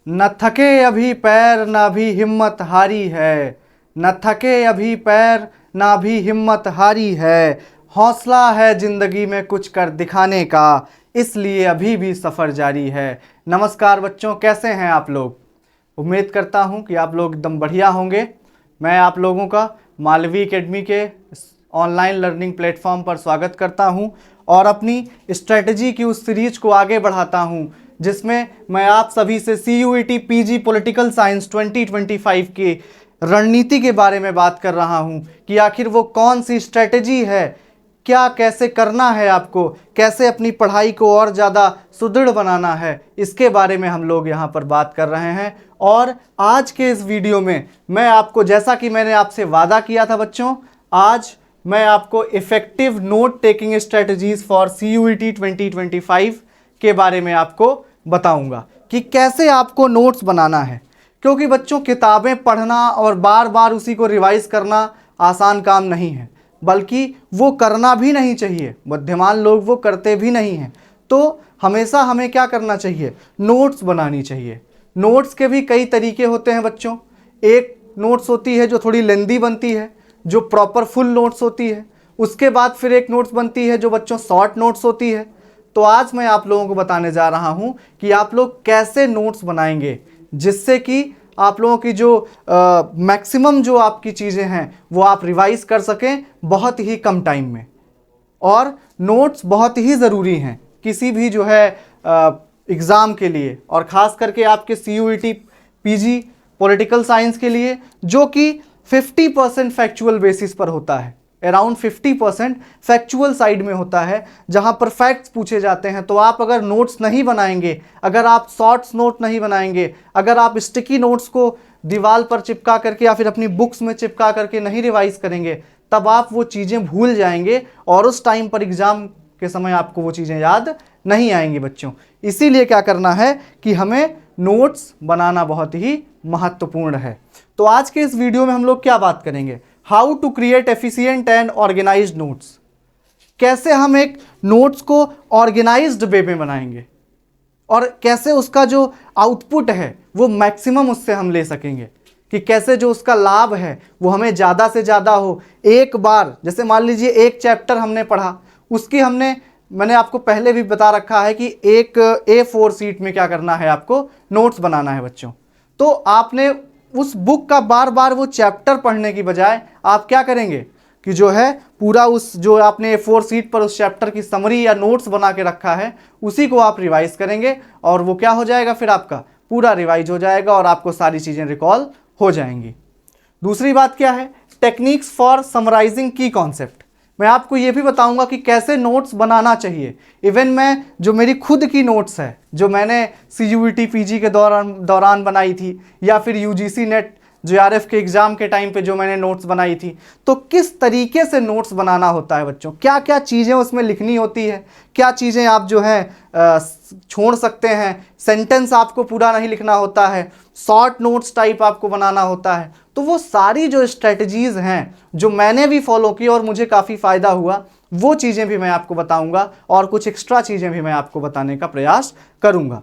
न थके अभी पैर ना भी हिम्मत हारी है। न थके अभी पैर ना भी हिम्मत हारी है। हौसला है ज़िंदगी में कुछ कर दिखाने का, इसलिए अभी भी सफ़र जारी है। नमस्कार बच्चों, कैसे हैं आप लोग? उम्मीद करता हूं कि आप लोग एकदम बढ़िया होंगे। मैं आप लोगों का मालवी एकेडमी के ऑनलाइन लर्निंग प्लेटफॉर्म पर स्वागत करता हूं और अपनी स्ट्रेटजी की उस सीरीज को आगे बढ़ाता हूं जिसमें मैं आप सभी से CUET PG पॉलिटिकल साइंस 2025 की रणनीति के बारे में बात कर रहा हूं कि आखिर वो कौन सी स्ट्रेटजी है, क्या कैसे करना है आपको, कैसे अपनी पढ़ाई को और ज़्यादा सुदृढ़ बनाना है, इसके बारे में हम लोग यहाँ पर बात कर रहे हैं। और आज के इस वीडियो में मैं आपको, जैसा कि मैंने आपसे वादा किया था बच्चों, आज मैं आपको effective note taking strategies for CUET 2025 के बारे में आपको बताऊंगा कि कैसे आपको नोट्स बनाना है। क्योंकि बच्चों, किताबें पढ़ना और बार बार उसी को रिवाइज करना आसान काम नहीं है, बल्कि वो करना भी नहीं चाहिए। बुद्धिमान लोग वो करते भी नहीं हैं। तो हमेशा हमें क्या करना चाहिए? नोट्स बनानी चाहिए। नोट्स के भी कई तरीके होते हैं बच्चों। एक नोट्स होती है जो थोड़ी लेंदी बनती है, जो प्रॉपर फुल नोट्स होती है। उसके बाद फिर एक नोट्स बनती है जो बच्चों शॉर्ट नोट्स होती है। तो आज मैं आप लोगों को बताने जा रहा हूं कि आप लोग कैसे नोट्स बनाएंगे जिससे कि आप लोगों की जो मैक्सिमम जो आपकी चीज़ें हैं वो आप रिवाइज कर सकें बहुत ही कम टाइम में। और नोट्स बहुत ही ज़रूरी हैं किसी भी जो है एग्ज़ाम के लिए, और ख़ास करके आपके CUET PG पॉलिटिकल साइंस के लिए, जो कि 50% फैक्चुअल बेसिस पर होता है। अराउंड 50% फैक्चुअल साइड में होता है, जहां पर फैक्ट्स पूछे जाते हैं। तो आप अगर नोट्स नहीं बनाएंगे, अगर आप शॉर्ट्स नोट नहीं बनाएंगे, अगर आप स्टिकी नोट्स को दीवार पर चिपका करके या फिर अपनी बुक्स में चिपका करके नहीं रिवाइज करेंगे, तब आप वो चीज़ें भूल जाएंगे और उस टाइम पर एग्ज़ाम के समय आपको वो चीज़ें याद नहीं आएंगी बच्चों। इसीलिए क्या करना है कि हमें नोट्स बनाना बहुत ही महत्वपूर्ण है। तो आज के इस वीडियो में हम लोग क्या बात करेंगे? How to create efficient and organised notes. कैसे हम एक नोट्स को ऑर्गेनाइज्ड वे में बनाएंगे और कैसे उसका जो आउटपुट है वो मैक्सिमम उससे हम ले सकेंगे, कि कैसे जो उसका लाभ है वो हमें ज़्यादा से ज़्यादा हो। एक बार, जैसे मान लीजिए एक चैप्टर हमने पढ़ा, उसकी मैंने आपको पहले भी बता रखा है कि एक A4 शीट में क्या करना है, आपको नोट्स बनाना है बच्चों। तो आपने उस बुक का बार बार वो चैप्टर पढ़ने की बजाय आप क्या करेंगे कि जो है पूरा उस जो आपने A4 शीट पर उस चैप्टर की समरी या नोट्स बना के रखा है उसी को आप रिवाइज करेंगे, और वो क्या हो जाएगा, फिर आपका पूरा रिवाइज हो जाएगा और आपको सारी चीज़ें रिकॉल हो जाएंगी। दूसरी बात क्या है? टेक्निक्स फॉर समराइजिंग की कॉन्सेप्ट। मैं आपको ये भी बताऊंगा कि कैसे नोट्स बनाना चाहिए। इवन मैं जो मेरी खुद की नोट्स है, जो मैंने CUET PG के दौरान बनाई थी, या फिर UGC नेट JRF के एग्ज़ाम के टाइम पे जो मैंने नोट्स बनाई थी, तो किस तरीके से नोट्स बनाना होता है बच्चों, क्या क्या चीज़ें उसमें लिखनी होती है, क्या चीज़ें आप जो है छोड़ सकते हैं, सेंटेंस आपको पूरा नहीं लिखना होता है, शॉर्ट नोट्स टाइप आपको बनाना होता है। तो वो सारी जो स्ट्रेटजीज़ हैं जो मैंने भी फॉलो की और मुझे काफ़ी फ़ायदा हुआ, वो चीज़ें भी मैं आपको बताऊंगा और कुछ एक्स्ट्रा चीज़ें भी मैं आपको बताने का प्रयास करूंगा।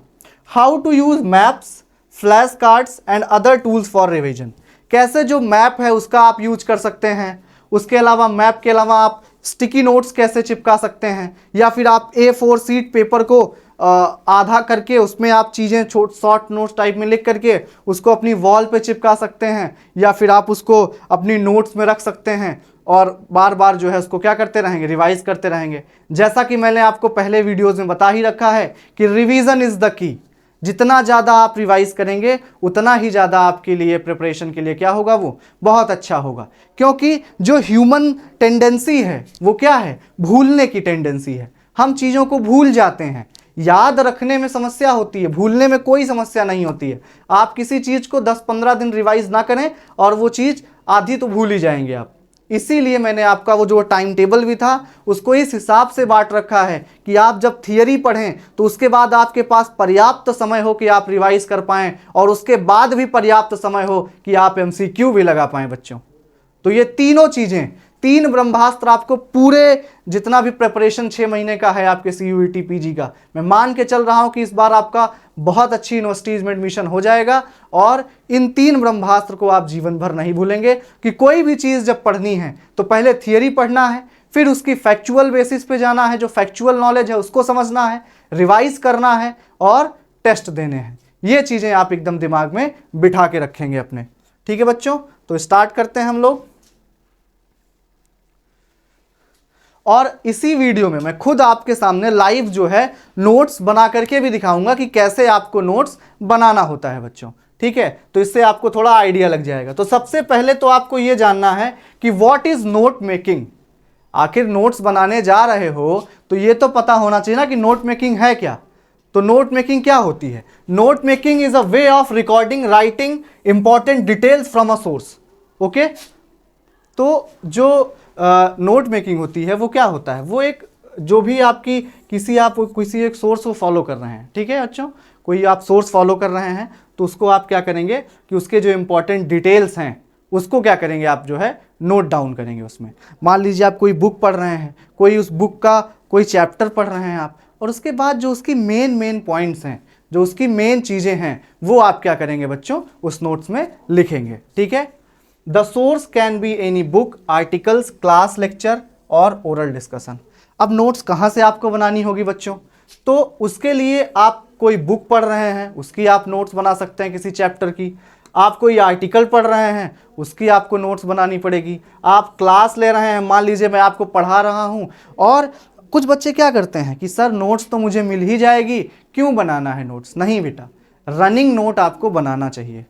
How to use maps, flash cards and other tools for revision. कैसे जो मैप है उसका आप यूज कर सकते हैं। उसके अलावा मैप के अलावा आप स्टिकी नोट्स कैसे चिपका सकते हैं, या फिर आप A4 शीट पेपर को आधा करके उसमें आप चीज़ें शॉर्ट नोट्स टाइप में लिख करके उसको अपनी वॉल पे चिपका सकते हैं, या फिर आप उसको अपनी नोट्स में रख सकते हैं और बार बार जो है उसको क्या करते रहेंगे, रिवाइज करते रहेंगे। जैसा कि मैंने आपको पहले वीडियोज़ में बता ही रखा है कि रिवीजन इज़ द की। जितना ज़्यादा आप रिवाइज करेंगे उतना ही ज़्यादा आपके लिए प्रिपरेशन के लिए क्या होगा, वो बहुत अच्छा होगा। क्योंकि जो ह्यूमन टेंडेंसी है वो क्या है, भूलने की टेंडेंसी है। हम चीज़ों को भूल जाते हैं। याद रखने में समस्या होती है, भूलने में कोई समस्या नहीं होती है। आप किसी चीज़ को 10-15 दिन रिवाइज ना करें और वो चीज़ आधी तो भूल ही जाएंगे आप। इसीलिए मैंने आपका वो जो टाइम टेबल भी था उसको इस हिसाब से बांट रखा है कि आप जब थियरी पढ़ें तो उसके बाद आपके पास पर्याप्त समय हो कि आप रिवाइज कर पाएं, और उसके बाद भी पर्याप्त समय हो कि आप MCQ भी लगा पाएं बच्चों। तो ये तीनों चीज़ें, 3 ब्रह्मास्त्र आपको पूरे जितना भी प्रिपरेशन 6 महीने का है आपके CUET PG का, मैं मान के चल रहा हूं कि इस बार आपका बहुत अच्छी यूनिवर्सिटीज में एडमिशन हो जाएगा। और इन 3 ब्रह्मास्त्र को आप जीवन भर नहीं भूलेंगे कि कोई भी चीज़ जब पढ़नी है तो पहले थियरी पढ़ना है, फिर उसकी फैक्चुअल बेसिस पे जाना है, जो फैक्चुअल नॉलेज है उसको समझना है, रिवाइज करना है और टेस्ट देने हैं। ये चीज़ें आप एकदम दिमाग में बिठा के रखेंगे अपने। ठीक है बच्चों, तो स्टार्ट करते हैं हम लोग। और इसी वीडियो में मैं खुद आपके सामने लाइव जो है नोट्स बना करके भी दिखाऊंगा कि कैसे आपको नोट्स बनाना होता है बच्चों। ठीक है, तो इससे आपको थोड़ा आइडिया लग जाएगा। तो सबसे पहले तो आपको यह जानना है कि व्हाट इज नोट मेकिंग। आखिर नोट्स बनाने जा रहे हो तो ये तो पता होना चाहिए ना कि नोट मेकिंग है क्या। तो नोट मेकिंग क्या होती है? Note making is a way of recording, writing important details from a source. Okay, तो जो नोट मेकिंग होती है वो क्या होता है? वो एक जो भी आपकी किसी एक सोर्स को फॉलो कर रहे हैं, ठीक है बच्चों, कोई आप सोर्स फॉलो कर रहे हैं तो उसको आप क्या करेंगे कि उसके जो इंपॉर्टेंट डिटेल्स हैं उसको क्या करेंगे आप जो है नोट डाउन करेंगे उसमें। मान लीजिए आप कोई बुक पढ़ रहे हैं, कोई उस बुक का कोई चैप्टर पढ़ रहे हैं आप, और उसके बाद जो उसकी मेन पॉइंट्स हैं, जो उसकी मेन चीज़ें हैं, वो आप क्या करेंगे बच्चों उस नोट्स में लिखेंगे। ठीक है, the source can be any book, articles, class lecture और ओरल डिस्कशन। अब नोट्स कहाँ से आपको बनानी होगी बच्चों? तो उसके लिए आप कोई बुक पढ़ रहे हैं उसकी आप नोट्स बना सकते हैं किसी चैप्टर की, आप कोई आर्टिकल पढ़ रहे हैं उसकी आपको नोट्स बनानी पड़ेगी, आप क्लास ले रहे हैं, मान लीजिए मैं आपको पढ़ा रहा हूँ। और कुछ बच्चे क्या करते हैं कि सर नोट्स तो मुझे मिल ही जाएगी, क्यों बनाना है नोट्स? नहीं बेटा, रनिंग नोट आपको बनाना चाहिए।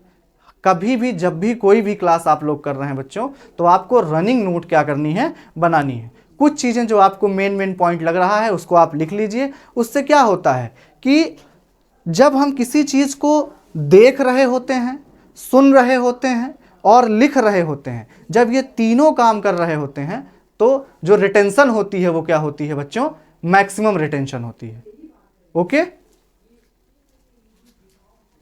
कभी भी जब भी कोई भी क्लास आप लोग कर रहे हैं बच्चों, तो आपको रनिंग नोट क्या करनी है? बनानी है। कुछ चीज़ें जो आपको मेन पॉइंट लग रहा है उसको आप लिख लीजिए। उससे क्या होता है कि जब हम किसी चीज़ को देख रहे होते हैं, सुन रहे होते हैं और लिख रहे होते हैं, जब ये तीनों काम कर रहे होते हैं तो जो रिटेंशन होती है वो क्या होती है बच्चों? मैक्सिमम रिटेंशन होती है। ओके,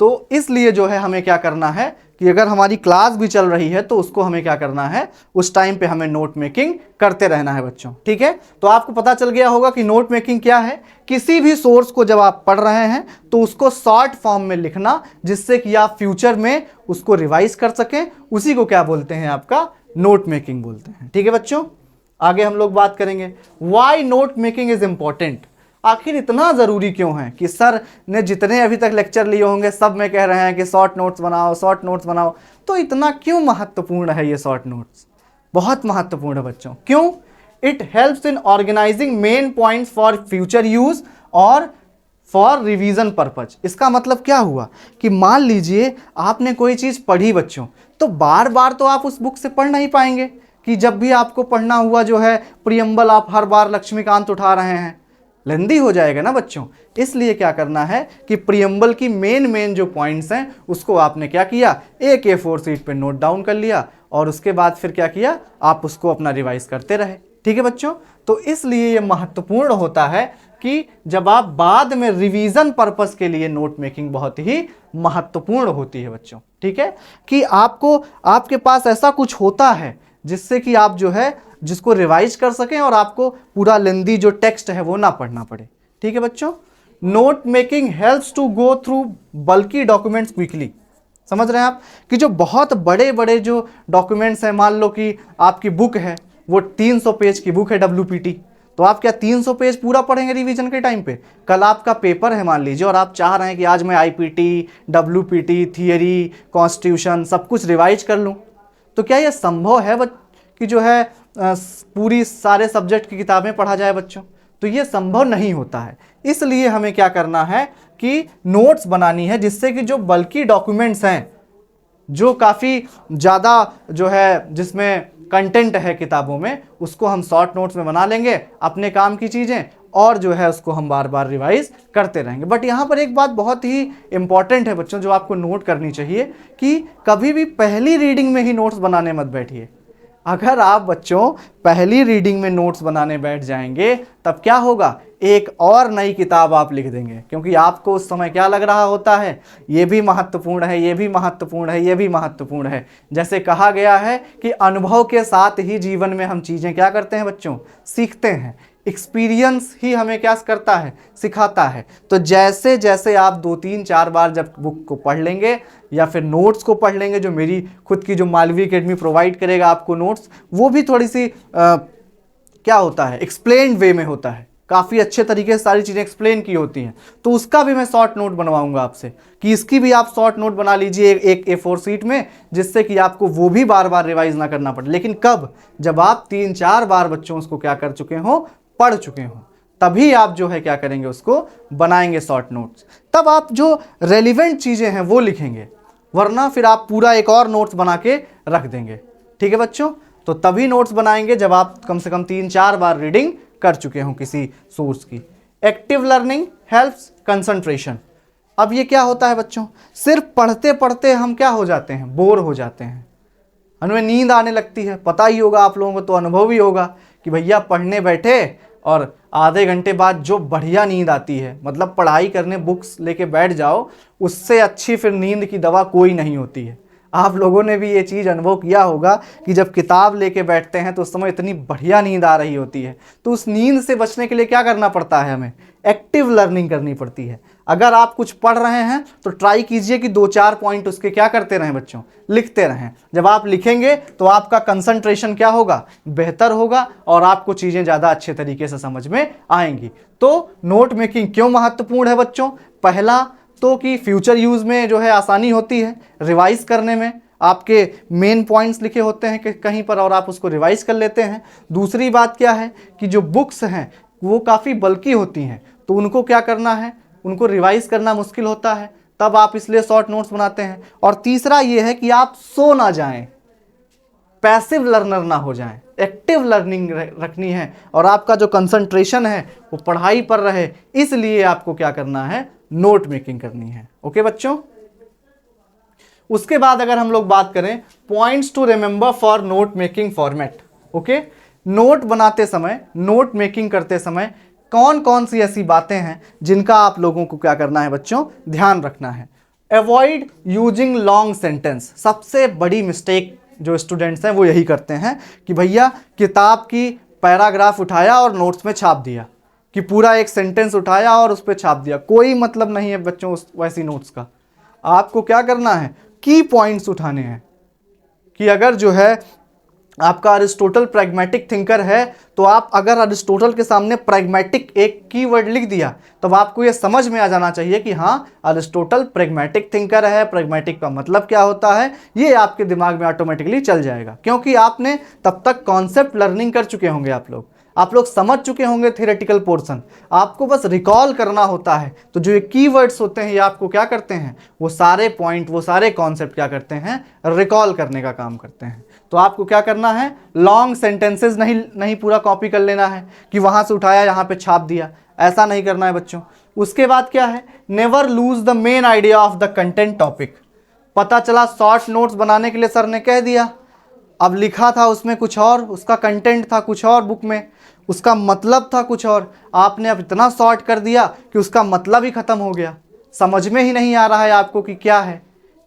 तो इसलिए जो है हमें क्या करना है कि अगर हमारी क्लास भी चल रही है तो उसको हमें क्या करना है, उस टाइम पे हमें नोट मेकिंग करते रहना है बच्चों। ठीक है, तो आपको पता चल गया होगा कि नोट मेकिंग क्या है। किसी भी सोर्स को जब आप पढ़ रहे हैं तो उसको शॉर्ट फॉर्म में लिखना, जिससे कि आप फ्यूचर में उसको रिवाइज कर सकें, उसी को क्या बोलते हैं? आपका नोट मेकिंग बोलते हैं। ठीक है बच्चों, आगे हम लोग बात करेंगे why note making is important. आखिर इतना ज़रूरी क्यों है कि सर ने जितने अभी तक लेक्चर लिए होंगे सब में कह रहे हैं कि शॉर्ट नोट्स बनाओ, शॉर्ट नोट्स बनाओ, तो इतना क्यों महत्वपूर्ण है ये शॉर्ट नोट्स? बहुत महत्वपूर्ण है बच्चों। क्यों? It helps in organising main points for future use और फॉर रिवीजन पर्पज। इसका मतलब क्या हुआ कि मान लीजिए आपने कोई चीज़ पढ़ी बच्चों, तो बार बार तो आप उस बुक से पढ़ नहीं पाएंगे कि जब भी आपको पढ़ना हुआ जो है प्रियम्बल आप हर बार लक्ष्मीकांत उठा रहे हैं, लेंदी हो जाएगा ना बच्चों। इसलिए क्या करना है कि प्रियम्बल की मेन जो पॉइंट्स हैं उसको आपने क्या किया, एक A4 शीट पे नोट डाउन कर लिया और उसके बाद फिर क्या किया, आप उसको अपना रिवाइज करते रहे। ठीक है बच्चों, तो इसलिए ये महत्वपूर्ण होता है कि जब आप बाद में रिवीजन पर्पस के लिए नोट मेकिंग बहुत ही महत्वपूर्ण होती है बच्चों। ठीक है, कि आपको आपके पास ऐसा कुछ होता है जिससे कि आप जो है जिसको रिवाइज कर सकें और आपको पूरा लेंदी जो टेक्स्ट है वो ना पढ़ना पड़े। ठीक है बच्चों, note making helps to go through bulky documents quickly. समझ रहे हैं आप कि जो बहुत बड़े बड़े जो डॉक्यूमेंट्स हैं, मान लो कि आपकी बुक है वो 300 पेज की बुक है WPT, तो आप क्या 300 पेज पूरा पढ़ेंगे रिवीजन के टाइम पे? कल आपका पेपर है मान लीजिए और आप चाह रहे हैं कि आज मैं IPT, WPT, थियरी, कॉन्स्टिट्यूशन सब कुछ रिवाइज कर लूँ, तो क्या यह संभव है कि जो है पूरी सारे सब्जेक्ट की किताबें पढ़ा जाए बच्चों? तो ये संभव नहीं होता है। इसलिए हमें क्या करना है कि नोट्स बनानी है, जिससे कि जो बल्कि डॉक्यूमेंट्स हैं, जो काफ़ी ज़्यादा जो है जिसमें कंटेंट है किताबों में, उसको हम शॉर्ट नोट्स में बना लेंगे अपने काम की चीज़ें, और जो है उसको हम बार बार रिवाइज करते रहेंगे। बट यहाँ पर एक बात बहुत ही इंपॉर्टेंट है बच्चों जो आपको नोट करनी चाहिए कि कभी भी पहली रीडिंग में ही नोट्स बनाने मत बैठिए। अगर आप बच्चों पहली रीडिंग में नोट्स बनाने बैठ जाएंगे तब क्या होगा, एक और नई किताब आप लिख देंगे, क्योंकि आपको उस समय क्या लग रहा होता है, ये भी महत्वपूर्ण है, ये भी महत्वपूर्ण है, ये भी महत्वपूर्ण है। जैसे कहा गया है कि अनुभव के साथ ही जीवन में हम चीज़ें क्या करते हैं बच्चों, सीखते हैं। एक्सपीरियंस ही हमें क्या करता है, सिखाता है। तो जैसे जैसे आप 2-3-4 बार जब बुक को पढ़ लेंगे या फिर नोट्स को पढ़ लेंगे, जो मेरी खुद की जो मालवी एकेडमी प्रोवाइड करेगा आपको नोट्स, वो भी थोड़ी सी क्या होता है, एक्सप्लेन्ड वे में होता है, काफ़ी अच्छे तरीके से सारी चीज़ें एक्सप्लेन की होती हैं। तो उसका भी मैं शॉर्ट नोट बनवाऊंगा आपसे, कि इसकी भी आप शॉर्ट नोट बना लीजिए एक A4 शीट में, जिससे कि आपको वो भी बार बार रिवाइज ना करना पड़े। लेकिन कब, जब आप 3-4 बार बच्चों उसको क्या कर चुके हो, पढ़ चुके हो, तभी आप जो है क्या करेंगे, उसको बनाएंगे शॉर्ट नोट्स। तब आप जो रेलिवेंट चीज़ें हैं वो लिखेंगे, वरना फिर आप पूरा एक और नोट्स बना के रख देंगे। ठीक है बच्चों, तो तभी नोट्स बनाएंगे जब आप कम से कम 3-4 बार रीडिंग कर चुके हों किसी सोर्स की। Active learning helps concentration. अब ये क्या होता है बच्चों, सिर्फ पढ़ते पढ़ते हम क्या हो जाते हैं, बोर हो जाते हैं, हमें नींद आने लगती है। पता ही होगा आप लोगों को, तो अनुभव ही होगा कि भैया पढ़ने बैठे और आधे घंटे बाद जो बढ़िया नींद आती है, मतलब पढ़ाई करने बुक्स लेके बैठ जाओ, उससे अच्छी फिर नींद की दवा कोई नहीं होती है। आप लोगों ने भी ये चीज़ अनुभव किया होगा कि जब किताब लेके बैठते हैं तो उस समय इतनी बढ़िया नींद आ रही होती है। तो उस नींद से बचने के लिए क्या करना पड़ता है, हमें एक्टिव लर्निंग करनी पड़ती है। अगर आप कुछ पढ़ रहे हैं तो ट्राई कीजिए कि 2-4 पॉइंट उसके क्या करते रहें बच्चों, लिखते रहें। जब आप लिखेंगे तो आपका कंसंट्रेशन क्या होगा, बेहतर होगा, और आपको चीज़ें ज़्यादा अच्छे तरीके से समझ में आएंगी। तो नोट मेकिंग क्यों महत्वपूर्ण है बच्चों, पहला तो कि फ्यूचर यूज़ में जो है आसानी होती है, रिवाइज करने में आपके मेन पॉइंट्स लिखे होते हैं कि कहीं पर, और आप उसको रिवाइज कर लेते हैं। दूसरी बात क्या है कि जो बुक्स हैं वो काफ़ी बल्कि होती हैं, तो उनको क्या करना है, उनको रिवाइज करना मुश्किल होता है, तब आप इसलिए शॉर्ट नोट्स बनाते हैं। और तीसरा ये है कि आप सो ना जाएं, पैसिव लर्नर ना हो जाएं, एक्टिव लर्निंग रखनी है, और आपका जो कंसंट्रेशन है वो पढ़ाई पर रहे, इसलिए आपको क्या करना है, नोट मेकिंग करनी है। ओके बच्चों, उसके बाद अगर हम लोग बात करें points to remember for note making format. Okay, note बनाते समय, नोट मेकिंग करते समय कौन कौन सी ऐसी बातें हैं जिनका आप लोगों को क्या करना है बच्चों, ध्यान रखना है। Avoid using long sentence. सबसे बड़ी मिस्टेक जो स्टूडेंट्स हैं वो यही करते हैं कि भैया किताब की पैराग्राफ उठाया और नोट्स में छाप दिया, कि पूरा एक सेंटेंस उठाया और उस पर छाप दिया। कोई मतलब नहीं है बच्चों उस वैसी नोट्स का। आपको क्या करना है, की पॉइंट्स उठाने हैं, कि अगर जो है आपका अरिस्टोटल प्रैग्मेटिक थिंकर है, तो आप अगर अरिस्टोटल के सामने प्रैग्मेटिक एक कीवर्ड लिख दिया, तब आपको ये समझ में आ जाना चाहिए कि हाँ अरिस्टोटल प्रैग्मेटिक थिंकर है, प्रैग्मेटिक का मतलब क्या होता है, ये आपके दिमाग में ऑटोमेटिकली चल जाएगा, क्योंकि आपने तब तक कॉन्सेप्ट लर्निंग कर चुके होंगे, आप लोग समझ चुके होंगे थियोरेटिकल पोर्शन, आपको बस रिकॉल करना होता है। तो जो ये कीवर्ड्स होते हैं ये आपको क्या करते हैं, वो सारे पॉइंट, वो सारे कॉन्सेप्ट क्या करते हैं, रिकॉल करने का काम करते हैं। तो आपको क्या करना है, लॉन्ग सेंटेंसेस नहीं पूरा कॉपी कर लेना है कि वहाँ से उठाया यहाँ पे छाप दिया, ऐसा नहीं करना है बच्चों। उसके बाद क्या है, never lose the main idea of the content topic. पता चला शॉर्ट नोट्स बनाने के लिए सर ने कह दिया, अब लिखा था उसमें कुछ और, उसका कंटेंट था कुछ और, बुक में उसका मतलब था कुछ और, आपने अब इतना शॉर्ट कर दिया कि उसका मतलब ही ख़त्म हो गया, समझ में ही नहीं आ रहा है आपको कि क्या है,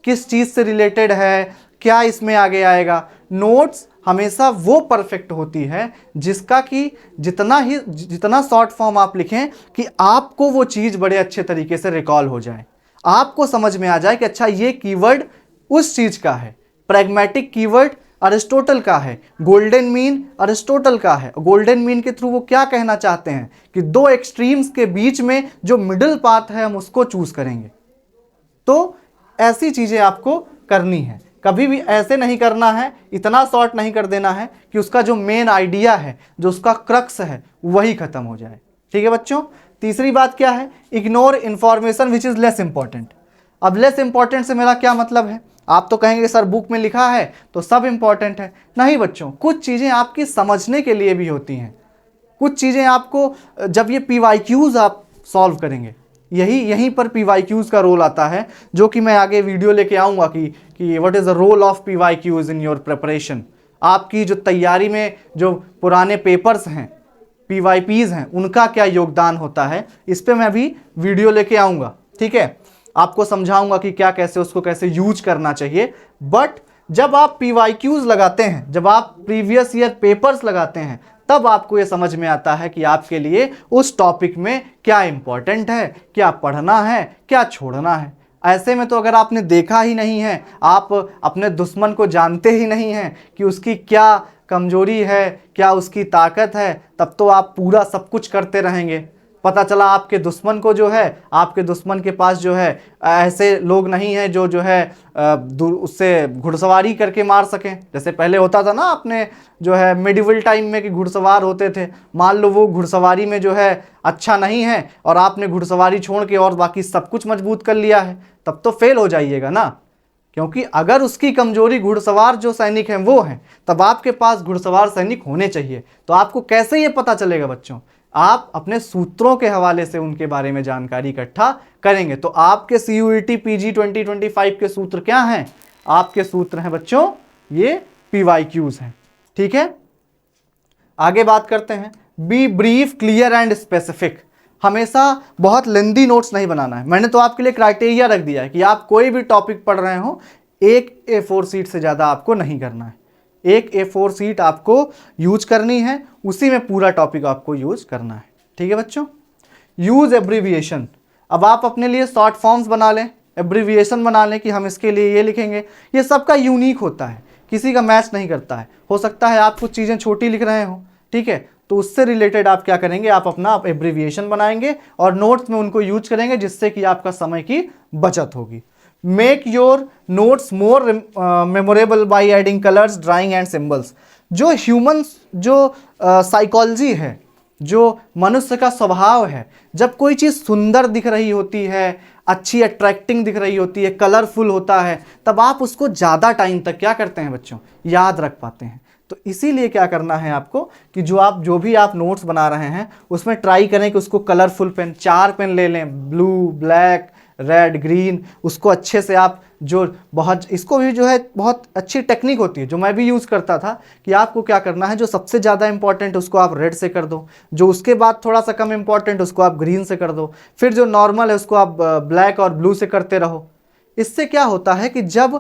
किस चीज़ से रिलेटेड है, क्या इसमें आगे आएगा। नोट्स हमेशा वो परफेक्ट होती है जिसका कि जितना शॉर्ट फॉर्म आप लिखें कि आपको वो चीज़ बड़े अच्छे तरीके से रिकॉल हो जाए, आपको समझ में आ जाए कि अच्छा ये कीवर्ड उस चीज़ का है। प्रैग्मेटिक कीवर्ड अरिस्टोटल का है, गोल्डन मीन अरिस्टोटल का है। गोल्डन मीन के थ्रू वो क्या कहना चाहते हैं कि दो एक्सट्रीम्स के बीच में जो मिडिल पाथ है हम उसको चूज करेंगे। तो ऐसी चीज़ें आपको करनी है, कभी भी ऐसे नहीं करना है, इतना शॉर्ट नहीं कर देना है कि उसका जो मेन आइडिया है, जो उसका क्रक्स है, वही खत्म हो जाए। ठीक है बच्चों, तीसरी बात क्या है, ignore information which is less important. अब लेस इंपॉर्टेंट से मेरा क्या मतलब है, आप तो कहेंगे सर बुक में लिखा है तो सब इंपॉर्टेंट है। नहीं बच्चों, कुछ चीज़ें आपकी समझने के लिए भी होती हैं, कुछ चीज़ें आपको, जब ये PYQs आप सॉल्व करेंगे, यहीं पर PYQs का रोल आता है, जो कि मैं आगे वीडियो लेके आऊँगा कि what is the role of PYQs in your preparation. आपकी जो तैयारी में जो पुराने पेपर्स हैं, PYPs हैं, उनका क्या योगदान होता है, इस पे मैं अभी वीडियो लेके आऊँगा। ठीक है, आपको समझाऊंगा कि क्या कैसे उसको कैसे यूज करना चाहिए। बट जब आप PYQs लगाते हैं, जब आप प्रीवियस ईयर पेपर्स लगाते हैं, तब आपको ये समझ में आता है कि आपके लिए उस टॉपिक में क्या इंपॉर्टेंट है, क्या पढ़ना है, क्या छोड़ना है। ऐसे में तो अगर आपने देखा ही नहीं है, आप अपने दुश्मन को जानते ही नहीं हैं कि उसकी क्या कमजोरी है, क्या उसकी ताकत है, तब तो आप पूरा सब कुछ करते रहेंगे। पता चला आपके दुश्मन को जो है, आपके दुश्मन के पास जो है ऐसे लोग नहीं हैं जो है उससे घुड़सवारी करके मार सकें। जैसे पहले होता था ना, अपने जो है मिडिवल टाइम में कि घुड़सवार होते थे। मान लो वो घुड़सवारी में जो है अच्छा नहीं है और आपने घुड़सवारी छोड़ के और बाकी सब कुछ मजबूत कर लिया है, तब तो फेल हो जाइएगा ना। क्योंकि अगर उसकी कमजोरी घुड़सवार जो सैनिक हैं वो हैं, तब आपके पास घुड़सवार सैनिक होने चाहिए। तो आपको कैसे ये पता चलेगा बच्चों? आप अपने सूत्रों के हवाले से उनके बारे में जानकारी इकट्ठा करेंगे। तो आपके CUET PG 2025 के सूत्र क्या हैं? आपके सूत्र हैं बच्चों ये PYQs हैं। ठीक है, आगे बात करते हैं। B brief, clear and specific. हमेशा बहुत लेंदी नोट्स नहीं बनाना है। मैंने तो आपके लिए क्राइटेरिया रख दिया है कि आप कोई भी टॉपिक पढ़ रहे हो, एक A4 शीट से ज़्यादा आपको नहीं करना है। एक A4 शीट आपको यूज करनी है, उसी में पूरा टॉपिक आपको यूज करना है। ठीक है बच्चों, यूज एब्रीविएशन। अब आप अपने लिए शॉर्ट फॉर्म्स बना लें, एब्रीविएशन बना लें कि हम इसके लिए ये लिखेंगे। ये सबका यूनिक होता है, किसी का मैच नहीं करता है। हो सकता है आप कुछ चीज़ें छोटी लिख रहे हो, ठीक है, तो उससे रिलेटेड आप क्या करेंगे, आप अपना एब्रीविएशन बनाएंगे और नोट्स में उनको यूज करेंगे, जिससे कि आपका समय की बचत होगी। Make your notes more memorable by adding colours, drawing and symbols. जो ह्यूमंस जो साइकोलॉजी है, जो मनुष्य का स्वभाव है, जब कोई चीज़ सुंदर दिख रही होती है, अच्छी अट्रैक्टिंग दिख रही होती है, कलरफुल होता है, तब आप उसको ज़्यादा टाइम तक क्या करते हैं बच्चों, याद रख पाते हैं। तो इसीलिए क्या करना है आपको कि जो भी आप नोट्स बना रहे हैं उसमें ट्राई करें कि उसको कलरफुल पेन, 4 पेन ले लें, ब्लू, ब्लैक, रेड, ग्रीन। उसको अच्छे से आप जो बहुत, इसको भी जो है बहुत अच्छी टेक्निक होती है जो मैं भी यूज़ करता था, कि आपको क्या करना है, जो सबसे ज़्यादा इंपॉर्टेंट उसको आप रेड से कर दो, जो उसके बाद थोड़ा सा कम इंपॉर्टेंट उसको आप ग्रीन से कर दो, फिर जो नॉर्मल है उसको आप ब्लैक और ब्लू से करते रहो। इससे क्या होता है कि जब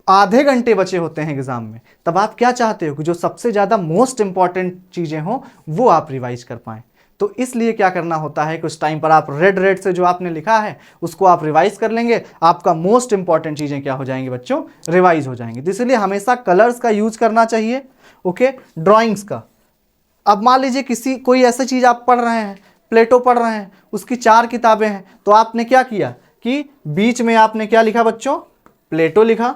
आधे घंटे बचे होते हैं एग्जाम में, तब आप क्या चाहते हो कि जो सबसे ज़्यादा मोस्ट इंपॉर्टेंट चीज़ें हों वो आप रिवाइज कर पाएँ। तो इसलिए क्या करना होता है कि उस टाइम पर आप रेड से जो आपने लिखा है उसको आप रिवाइज कर लेंगे, आपका मोस्ट इंपॉर्टेंट चीज़ें क्या हो जाएंगी बच्चों, रिवाइज हो जाएंगी। तो इसलिए हमेशा कलर्स का यूज करना चाहिए। ओके, ड्राइंग्स का, अब मान लीजिए कोई ऐसी चीज़ आप पढ़ रहे हैं, प्लेटो पढ़ रहे हैं, उसकी 4 किताबें हैं, तो आपने क्या किया कि बीच में आपने क्या लिखा बच्चों, प्लेटो लिखा,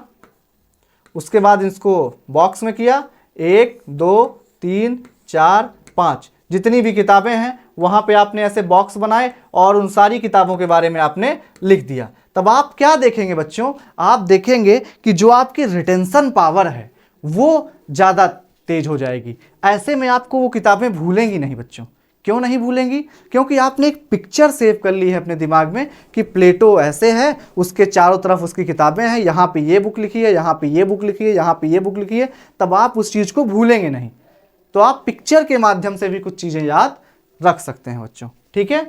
उसके बाद इसको बॉक्स में किया, 1 2 3 4 5 जितनी भी किताबें हैं वहां पे आपने ऐसे बॉक्स बनाए और उन सारी किताबों के बारे में आपने लिख दिया। तब आप क्या देखेंगे बच्चों, आप देखेंगे कि जो आपकी रिटेंशन पावर है वो ज़्यादा तेज हो जाएगी। ऐसे में आपको वो किताबें भूलेंगी नहीं बच्चों। क्यों नहीं भूलेंगी? क्योंकि आपने एक पिक्चर सेव कर ली है अपने दिमाग में कि प्लेटो ऐसे है, उसके चारों तरफ उसकी किताबें हैं, यहाँ पे ये बुक लिखी है, यहाँ पे ये बुक लिखी है, यहाँ पे ये बुक लिखी है। तब आप उस चीज़ को भूलेंगे नहीं। तो आप पिक्चर के माध्यम से भी कुछ चीज़ें याद रख सकते हैं बच्चों। ठीक है,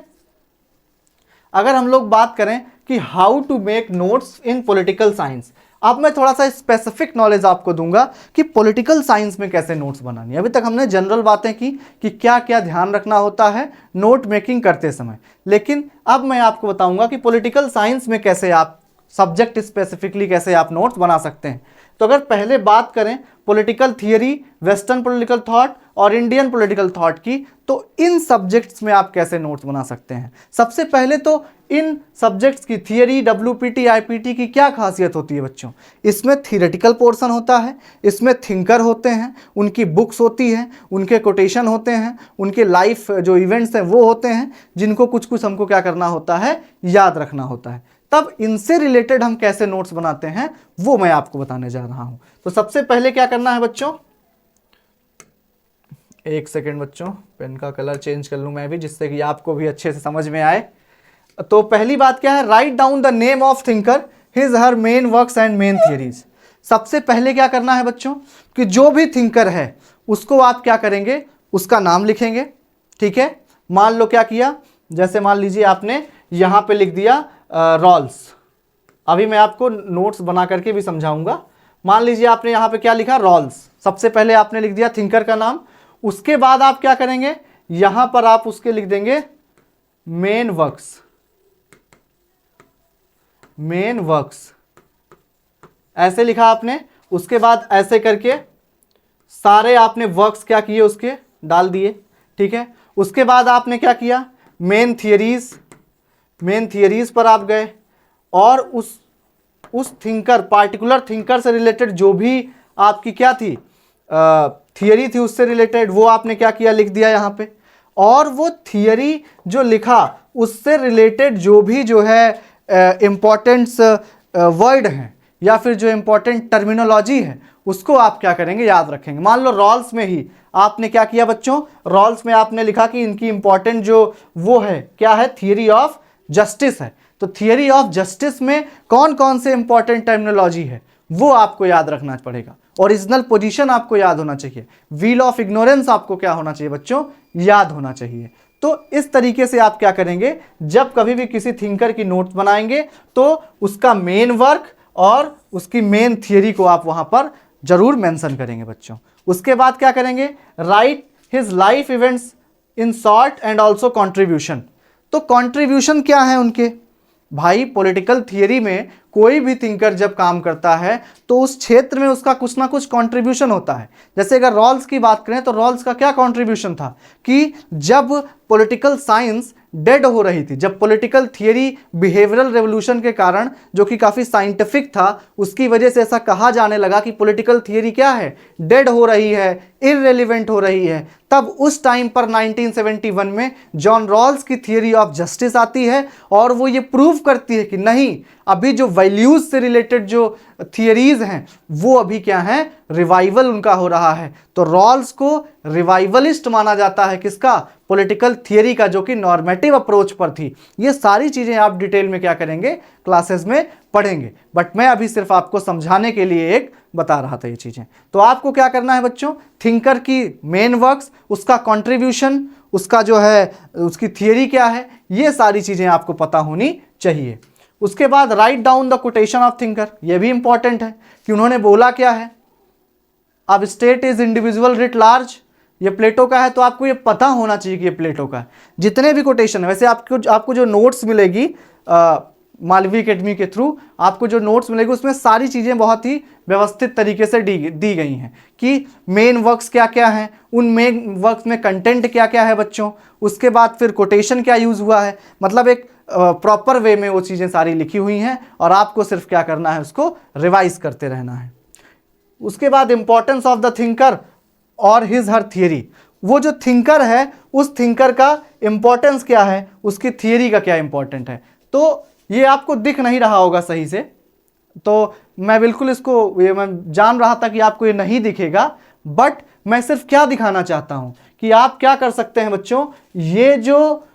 अगर हम लोग बात करें कि how to make notes in political science, अब मैं थोड़ा सा स्पेसिफिक नॉलेज आपको दूंगा कि पॉलिटिकल साइंस में कैसे नोट्स बनानी है। अभी तक हमने जनरल बातें की कि क्या क्या ध्यान रखना होता है नोट मेकिंग करते समय, लेकिन अब मैं आपको बताऊंगा कि पॉलिटिकल साइंस में कैसे आप सब्जेक्ट स्पेसिफिकली कैसे आप नोट्स बना सकते हैं। तो अगर पहले बात करें political theory, western political thought और इंडियन पॉलिटिकल थॉट की, तो इन सब्जेक्ट्स में आप कैसे नोट्स बना सकते हैं। सबसे पहले तो इन सब्जेक्ट्स की थियरी, WPT, IPT की क्या खासियत होती है बच्चों, इसमें थियरेटिकल पोर्शन होता है, इसमें थिंकर होते हैं, उनकी बुक्स होती हैं, उनके कोटेशन होते हैं, उनके लाइफ जो इवेंट्स हैं वो होते हैं, जिनको कुछ कुछ हमको क्या करना होता है, याद रखना होता है। तब इनसे रिलेटेड हम कैसे नोट्स बनाते हैं वो मैं आपको बताने जा रहा हूं। तो सबसे पहले क्या करना है बच्चों, एक सेकेंड बच्चों, पेन का कलर चेंज कर लूं मैं भी, जिससे कि आपको भी अच्छे से समझ में आए। तो पहली बात क्या है, write down the name of thinker, his her main works and main theories. सबसे पहले क्या करना है बच्चों कि जो भी थिंकर है उसको आप क्या करेंगे, उसका नाम लिखेंगे। ठीक है, मान लो क्या किया, जैसे मान लीजिए आपने यहाँ पे लिख दिया रॉल्स। अभी मैं आपको नोट्स बना करके भी समझाऊंगा। मान लीजिए आपने यहाँ पे क्या लिखा, रॉल्स। सबसे पहले आपने लिख दिया थिंकर का नाम। उसके बाद आप क्या करेंगे, यहाँ पर आप उसके लिख देंगे मेन वर्क्स। मेन वर्क्स ऐसे लिखा आपने। उसके बाद ऐसे करके सारे आपने वर्क्स क्या किए, उसके डाल दिए। ठीक है, उसके बाद आपने क्या किया, मेन थियरीज पर आप गए और उस थिंकर, पार्टिकुलर थिंकर से रिलेटेड जो भी आपकी क्या थी थियरी थी, उससे रिलेटेड वो आपने क्या किया, लिख दिया यहाँ पे। और वो थियरी जो लिखा उससे रिलेटेड जो भी जो है इम्पॉर्टेंट्स वर्ड हैं या फिर जो इम्पॉर्टेंट टर्मिनोलॉजी है उसको आप क्या करेंगे, याद रखेंगे। मान लो रॉल्स में ही आपने क्या किया बच्चों, रॉल्स में आपने लिखा कि इनकी इंपॉर्टेंट जो वो है क्या है, थियरी ऑफ जस्टिस है। तो थियरी ऑफ जस्टिस में कौन कौन से इंपॉर्टेंट टर्मिनोलॉजी है वो आपको याद रखना पड़ेगा। ओरिजिनल पोजीशन आपको याद होना चाहिए। व्हील ऑफ इग्नोरेंस आपको क्या होना चाहिए बच्चों, याद होना चाहिए। तो इस तरीके से आप क्या करेंगे, जब कभी भी किसी थिंकर की नोट्स बनाएंगे तो उसका मेन वर्क और उसकी मेन थियरी को आप वहां पर जरूर मेंशन करेंगे बच्चों। उसके बाद क्या करेंगे, right his life events in short and also contribution. तो कॉन्ट्रीब्यूशन क्या है उनके, भाई पॉलिटिकल थियरी में कोई भी थिंकर जब काम करता है तो उस क्षेत्र में उसका कुछ ना कुछ कंट्रीब्यूशन होता है। जैसे अगर रॉल्स की बात करें तो रॉल्स का क्या कंट्रीब्यूशन था कि जब पॉलिटिकल साइंस डेड हो रही थी, जब पॉलिटिकल थियरी बिहेवियरल रेवोल्यूशन के कारण जो कि काफ़ी साइंटिफिक था, उसकी वजह से ऐसा कहा जाने लगा कि पॉलिटिकल थियरी क्या है, डेड हो रही है, इररेलेवेंट हो रही है। तब उस टाइम पर 1971 में जॉन रॉल्स की थियरी ऑफ जस्टिस आती है और वो ये प्रूव करती है कि नहीं, अभी जो वैल्यूज से रिलेटेड जो थियरीज हैं वो अभी क्या है, रिवाइवल उनका हो रहा है। तो रॉल्स को रिवाइवलिस्ट माना जाता है, किसका, पॉलिटिकल थियरी का, जो कि नॉर्मेटिव अप्रोच पर थी। ये सारी चीजें आप डिटेल में क्या करेंगे, क्लासेस में पढ़ेंगे, बट मैं अभी सिर्फ आपको समझाने के लिए एक बता रहा था ये चीजें। तो आपको क्या करना है बच्चों, थिंकर की मेन वर्क्स, उसका कंट्रीब्यूशन, उसका जो है उसकी थियरी क्या है, ये सारी चीजें आपको पता होनी चाहिए। उसके बाद write down the quotation of thinker, ये भी इंपॉर्टेंट है कि उन्होंने बोला क्या है। अब state is individual writ large, ये प्लेटो का है, तो आपको ये पता होना चाहिए कि ये प्लेटो का है। जितने भी कोटेशन है, वैसे आपको जो नोट्स मिलेगी मालवीय एकेडमी के थ्रू, आपको जो नोट्स मिलेगी उसमें सारी चीज़ें बहुत ही व्यवस्थित तरीके से दी गई हैं कि मेन वर्क्स क्या क्या हैं, उन मेन वर्क्स में कंटेंट क्या क्या है बच्चों, उसके बाद फिर कोटेशन क्या यूज़ हुआ है, मतलब एक प्रॉपर वे में वो चीज़ें सारी लिखी हुई हैं और आपको सिर्फ क्या करना है, उसको रिवाइज करते रहना है। उसके बाद इंपॉर्टेंस ऑफ द थिंकर और हिज हर थियरी, वो जो थिंकर है उस थिंकर का इंपॉर्टेंस क्या है, उसकी थियरी का क्या इंपॉर्टेंट है। तो ये आपको दिख नहीं रहा होगा सही से, तो मैं बिल्कुल इसको ये मैं जान रहा था कि आपको ये नहीं दिखेगा, बट मैं सिर्फ क्या दिखाना चाहता हूं कि आप क्या कर सकते हैं बच्चों। ये जो